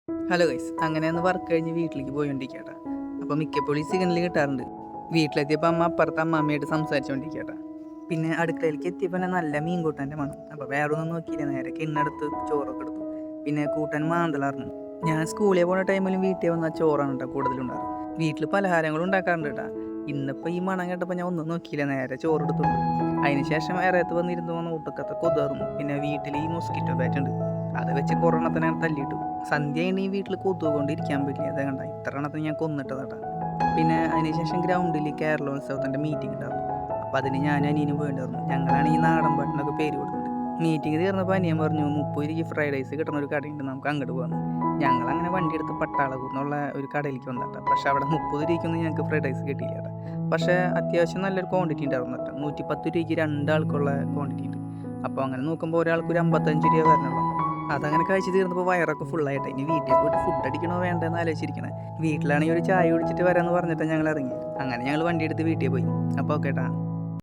Hello guys, അങ്ങനെ ഒന്ന് work കഴിഞ്ഞ് വീട്ടിലേക്ക് പോയിക്കൊണ്ടിരിക്കട്ടാ. അപ്പോൾ മിക്കപ്പോഴും സിഗ്നൽ കിട്ടാറുണ്ട്. വീട്ടിലെത്തിയപ്പോൾ അമ്മ അപ്പുറത്ത് അമ്മമ്മയായിട്ട് സംസാരിച്ചുകൊണ്ടിരിക്കട്ടാ. പിന്നെ അടുക്കളയിലേക്ക് എത്തിയപ്പോൾ തന്നെ നല്ല മീൻ കൂട്ടാൻ്റെ മണം. അപ്പോൾ വേറെ ഒന്നും നോക്കിയില്ല, നേരെ കിണ്ണെടുത്ത് ചോറൊക്കെ എടുത്തു. പിന്നെ കൂട്ടാൻ മാന്തളായിരുന്നു. ഞാൻ സ്കൂളിൽ പോകുന്ന ടൈമിലും വീട്ടിൽ വന്നാൽ ചോറാണ് കേട്ടോ കൂടുതലുണ്ടാകും. വീട്ടിൽ പലഹാരങ്ങളും ഉണ്ടാക്കാറുണ്ട് കേട്ടോ. ഇന്നിപ്പോൾ ഈ മണം കേട്ടപ്പോൾ ഞാൻ ഒന്നും നോക്കിയില്ല, നേരെ ചോറെടുത്തുള്ളൂ. അതിന് ശേഷം ഇറയത്ത് വന്നിരുന്ന് വന്ന് ഊട്ടക്കത്തെ കൊതുറും. പിന്നെ വീട്ടിൽ ഈ മോസ്കിറ്റോ ബാറ്റ് ഉണ്ട്, അത് വെച്ച് കൊറോണത്തിനെ തല്ലിയിട്ടു. സന്ധ്യ കഴിഞ്ഞ് ഈ വീട്ടിൽ കൊതുക് കൊണ്ടിരിക്കാൻ പറ്റില്ല. അത് കണ്ട ഇത്ര എണ്ണത്തിന് ഞാൻ കൊന്നിട്ടതാട്ടാ. പിന്നെ അതിനുശേഷം ഗ്രൗണ്ടിൽ കേരളോത്സവത്തിൻ്റെ മീറ്റിംഗ് ഉണ്ടായിരുന്നു. അപ്പോൾ അതിന് ഞാൻ അനിയനും പോയിട്ടുണ്ടായിരുന്നു. ഞങ്ങളാണ് ഈ നാടൻ പാട്ടിനൊക്കെ പേര് കൊടുത്തിട്ട്. മീറ്റിംഗ് തീർന്നപ്പോൾ അനിയൻ പറഞ്ഞു 30 രൂപയ്ക്ക് ഫ്രൈഡ് റൈസ് കിട്ടുന്ന ഒരു കടയുണ്ട്, നമുക്ക് അങ്ങോട്ട് പോകാം. ഞങ്ങളങ്ങനെ വണ്ടി എടുത്ത് പട്ടാളകുന്നുള്ള ഒരു കടയിലേക്ക് വന്നിട്ടാ. പക്ഷേ അവിടെ 30 രൂപയ്ക്കൊന്നും ഞങ്ങൾക്ക് ഫ്രൈഡ് റൈസ് കിട്ടിയില്ല കേട്ടോ. പക്ഷേ അത്യാവശ്യം നല്ലൊരു ക്വാണ്ടിറ്റി ഉണ്ടായിരുന്നു കേട്ടോ. 110 രൂപയ്ക്ക് 2 ആൾക്കുള്ള ക്വാണ്ടിറ്റി ഉണ്ട്. അപ്പോൾ അങ്ങനെ നോക്കുമ്പോൾ ഒരാൾക്ക് ഒരു 55 രൂപ വരണുള്ളൂ. അതങ്ങനെ കഴിച്ച് തീർന്നപ്പോൾ വയറൊക്കെ ഫുള്ളായിട്ട് ഇനി വീട്ടിൽ പോയിട്ട് ഫുഡ് അടിക്കണോ വേണ്ടെന്ന് ആലോചിച്ചിരിക്കണേ. വീട്ടിലാണെങ്കിൽ ഒരു ചായ കുടിച്ചിട്ട് വരാമെന്ന് പറഞ്ഞിട്ടാണ് ഞങ്ങൾ ഇറങ്ങി. അങ്ങനെ ഞങ്ങൾ വണ്ടി എടുത്ത് വീട്ടിൽ പോയി. അപ്പോൾ ഓക്കെ ട്ടാ.